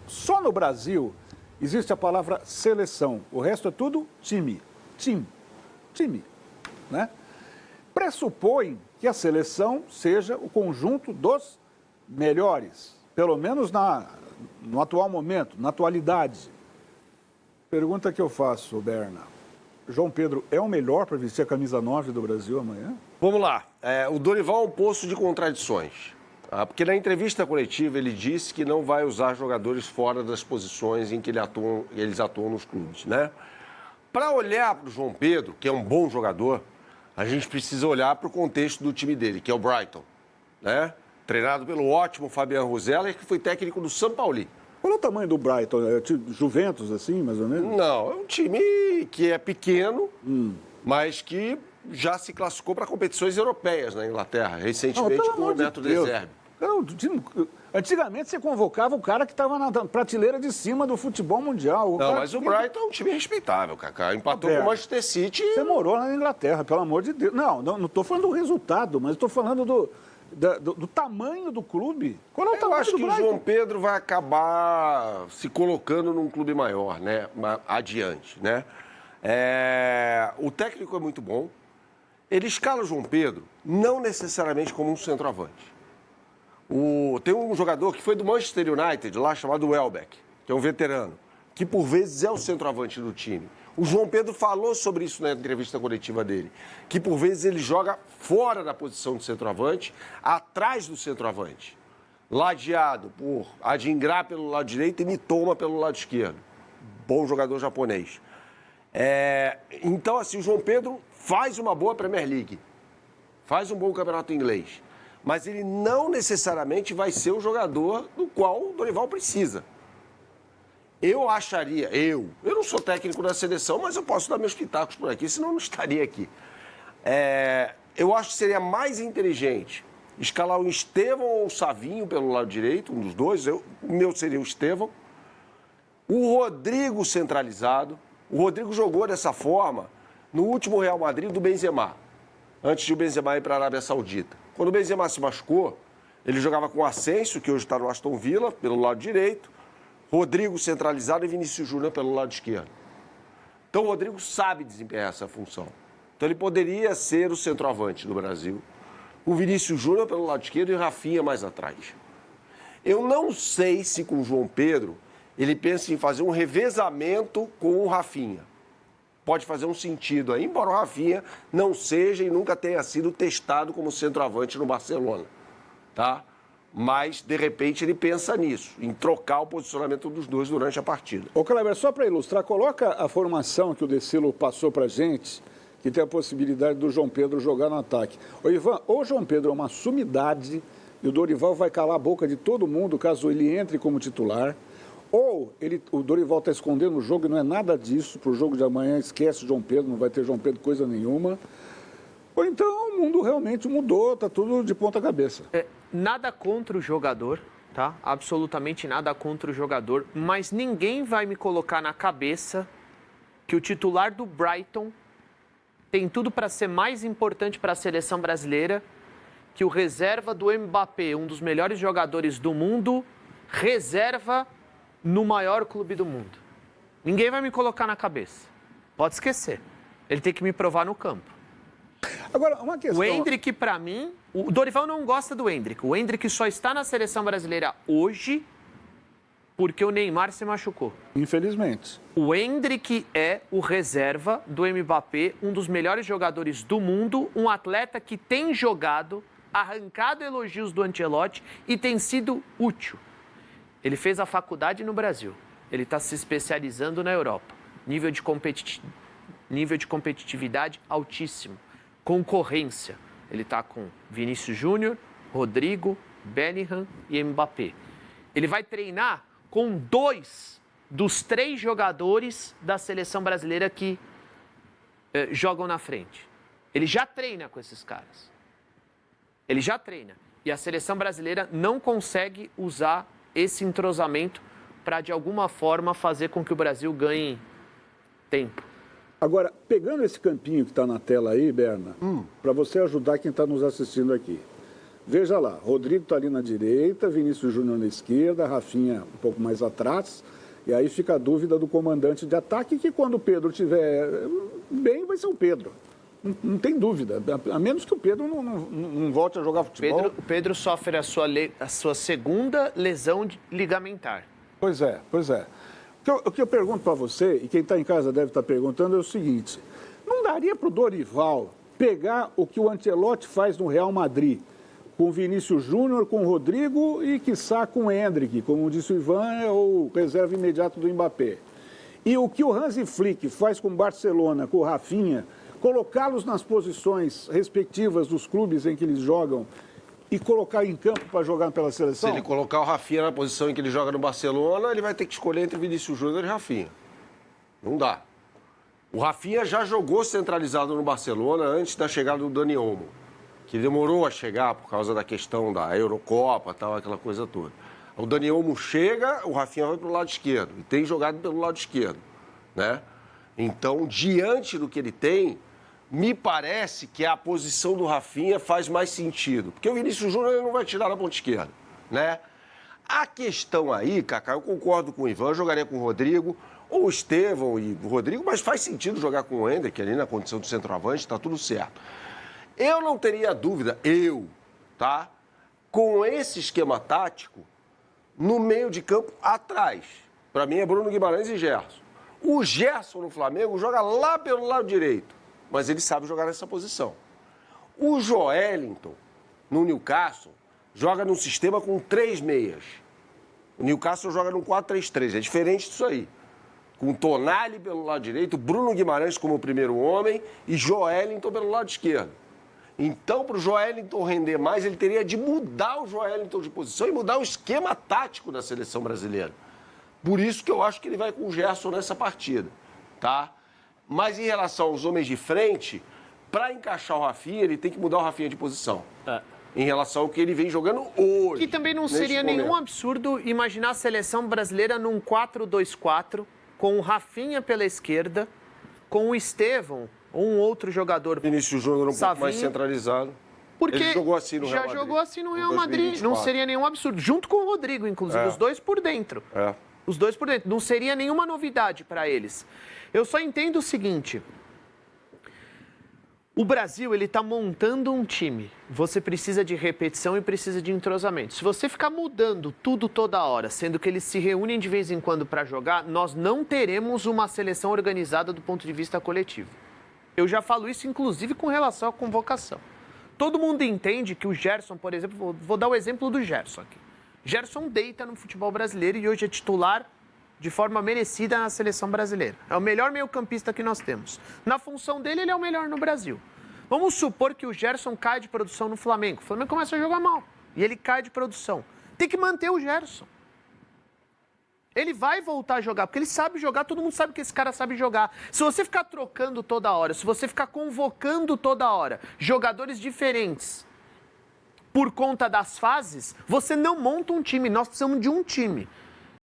Só no Brasil existe a palavra seleção. O resto é tudo time. Time. Né? Pressupõe que a seleção seja o conjunto dos melhores, pelo menos no atual momento, na atualidade. Pergunta que eu faço, Berna. João Pedro é o melhor para vestir a camisa 9 do Brasil amanhã? Vamos lá. O Dorival é um poço de contradições. Porque na entrevista coletiva ele disse que não vai usar jogadores fora das posições em que eles atuam nos clubes, né? Para olhar para o João Pedro, que é um bom jogador, a gente precisa olhar para o contexto do time dele, que é o Brighton, né? Treinado pelo ótimo Fabian Rosella, que foi técnico do São Paulo. Qual é o tamanho do Brighton? É tipo Juventus, assim, mais ou menos? Não, é um time que é pequeno, mas que já se classificou para competições europeias na Inglaterra, recentemente com o Neto De Zerbi. Antigamente você convocava o cara que estava na prateleira de cima do futebol mundial. Mas o Brighton é um time respeitável, Cacá. Empatou com o Manchester City. Você morou na Inglaterra, pelo amor de Deus. Não estou falando do resultado, mas estou falando do tamanho do clube. Qual é o tamanho do Brighton? Eu acho que o João Pedro vai acabar se colocando num clube maior, né? Adiante, né? O técnico é muito bom. Ele escala o João Pedro não necessariamente como um centroavante. Tem um jogador que foi do Manchester United, lá chamado Welbeck, que é um veterano, que por vezes é o centroavante do time. O João Pedro falou sobre isso na entrevista coletiva dele, que por vezes ele joga fora da posição de centroavante, atrás do centroavante, ladeado por Adingra pelo lado direito e Mitoma pelo lado esquerdo. Bom jogador japonês. Então, assim, o João Pedro faz uma boa Premier League, faz um bom campeonato inglês. Mas ele não necessariamente vai ser o jogador do qual o Dorival precisa. Eu não sou técnico da seleção, mas eu posso dar meus pitacos por aqui, senão eu não estaria aqui. Eu acho que seria mais inteligente escalar o Estevão ou o Savinho pelo lado direito, um dos dois. O meu seria o Estevão. O Rodrigo centralizado. O Rodrigo jogou dessa forma no último Real Madrid do Benzema, antes de o Benzema ir para a Arábia Saudita. Quando o Benzema se machucou, ele jogava com o Asensio, que hoje está no Aston Villa, pelo lado direito, Rodrigo centralizado e Vinícius Júnior pelo lado esquerdo. Então o Rodrigo sabe desempenhar essa função. Então ele poderia ser o centroavante do Brasil, o Vinícius Júnior pelo lado esquerdo e o Rafinha mais atrás. Eu não sei se com o João Pedro ele pensa em fazer um revezamento com o Rafinha. Pode fazer um sentido aí, embora o Rafinha não seja e nunca tenha sido testado como centroavante no Barcelona, tá? Mas, de repente, ele pensa nisso, em trocar o posicionamento dos dois durante a partida. Ô, Kleber, só para ilustrar, coloca a formação que o Decilo passou para a gente, que tem a possibilidade do João Pedro jogar no ataque. Ô, Ivan, ou o João Pedro é uma sumidade e o Dorival vai calar a boca de todo mundo caso ele entre como titular, ou o Dorival está escondendo o jogo e não é nada disso, para o jogo de amanhã esquece o João Pedro, não vai ter João Pedro coisa nenhuma. Ou então o mundo realmente mudou, está tudo de ponta cabeça. Nada contra o jogador, tá? Absolutamente nada contra o jogador, mas ninguém vai me colocar na cabeça que o titular do Brighton tem tudo para ser mais importante para a seleção brasileira que o reserva do Mbappé, um dos melhores jogadores do mundo, reserva no maior clube do mundo. Ninguém vai me colocar na cabeça. Pode esquecer. Ele tem que me provar no campo. Agora, uma questão... O Endrick, para mim... O Dorival não gosta do Endrick. O Endrick só está na seleção brasileira hoje porque o Neymar se machucou. Infelizmente. O Endrick é o reserva do Mbappé, um dos melhores jogadores do mundo, um atleta que tem jogado, arrancado elogios do Ancelotti e tem sido útil. Ele fez a faculdade no Brasil. Ele está se especializando na Europa. Nível de competitividade altíssimo. Concorrência. Ele está com Vinícius Júnior, Rodrigo, Bellingham e Mbappé. Ele vai treinar com 2 dos 3 jogadores da seleção brasileira que jogam na frente. Ele já treina com esses caras. Ele já treina. E a seleção brasileira não consegue usar esse entrosamento para, de alguma forma, fazer com que o Brasil ganhe tempo. Agora, pegando esse campinho que está na tela aí, Berna, para você ajudar quem está nos assistindo aqui. Veja lá, Rodrigo está ali na direita, Vinícius Júnior na esquerda, Rafinha um pouco mais atrás. E aí fica a dúvida do comandante de ataque, que quando o Pedro estiver bem, vai ser o Pedro. Não tem dúvida. A menos que o Pedro não volte a jogar futebol. O Pedro sofre a sua segunda lesão ligamentar. Pois é, pois é. O que eu pergunto para você, e quem está em casa deve estar perguntando, é o seguinte. Não daria para o Dorival pegar o que o Ancelotti faz no Real Madrid, com o Vinícius Júnior, com o Rodrigo e, quiçá, com o Endrick, como disse o Ivan, é o reserva imediato do Mbappé. E o que o Hansi Flick faz com o Barcelona, com o Rafinha, colocá-los nas posições respectivas dos clubes em que eles jogam e colocar em campo para jogar pela seleção? Se ele colocar o Rafinha na posição em que ele joga no Barcelona, ele vai ter que escolher entre Vinícius Júnior e Rafinha. Não dá. O Rafinha já jogou centralizado no Barcelona antes da chegada do Dani Olmo, que demorou a chegar por causa da questão da Eurocopa, tal, aquela coisa toda. O Dani Olmo chega, o Rafinha vai para o lado esquerdo, e tem jogado pelo lado esquerdo, né? Então, diante do que ele tem, me parece que a posição do Rafinha faz mais sentido, porque o Vinícius Júnior ele não vai tirar na ponta esquerda, né? A questão aí, Cacá, eu concordo com o Ivan, eu jogaria com o Rodrigo, ou o Estevão e o Rodrigo, mas faz sentido jogar com o Endrick ali na condição do centroavante, está tudo certo. Eu não teria dúvida, tá? Com esse esquema tático, no meio de campo, atrás. Para mim é Bruno Guimarães e Gerson. O Gerson no Flamengo joga lá pelo lado direito, mas ele sabe jogar nessa posição. O Joelinton, no Newcastle, joga num sistema com 3 meias. O Newcastle joga num 4-3-3, é diferente disso aí. Com Tonali pelo lado direito, Bruno Guimarães como primeiro homem e Joelinton pelo lado esquerdo. Então, para o Joelinton render mais, ele teria de mudar o Joelinton de posição e mudar o esquema tático da seleção brasileira. Por isso que eu acho que ele vai com o Gerson nessa partida, tá? Mas em relação aos homens de frente, para encaixar o Rafinha, ele tem que mudar o Rafinha de posição. Em relação ao que ele vem jogando hoje. Que também não seria nenhum absurdo imaginar a seleção brasileira num 4-2-4, com o Rafinha pela esquerda, com o Estevão, ou um outro jogador. Vinícius Júnior um pouco mais centralizado. Porque ele jogou assim no Real já Madrid, jogou assim no Real Madrid. Não seria nenhum absurdo. Junto com o Rodrigo, inclusive, os dois por dentro. Os dois por dentro. Não seria nenhuma novidade para eles. Eu só entendo o seguinte. O Brasil, ele está montando um time. Você precisa de repetição e precisa de entrosamento. Se você ficar mudando tudo toda hora, sendo que eles se reúnem de vez em quando para jogar, nós não teremos uma seleção organizada do ponto de vista coletivo. Eu já falo isso, inclusive, com relação à convocação. Todo mundo entende que o Gerson, por exemplo, vou dar o exemplo do Gerson aqui. Gerson deita no futebol brasileiro e hoje é titular de forma merecida na seleção brasileira. É o melhor meio-campista que nós temos. Na função dele, ele é o melhor no Brasil. Vamos supor que o Gerson cai de produção no Flamengo. O Flamengo começa a jogar mal e ele cai de produção. Tem que manter o Gerson. Ele vai voltar a jogar, porque ele sabe jogar, todo mundo sabe que esse cara sabe jogar. Se você ficar trocando toda hora, se você ficar convocando toda hora jogadores diferentes por conta das fases, você não monta um time. Nós precisamos de um time.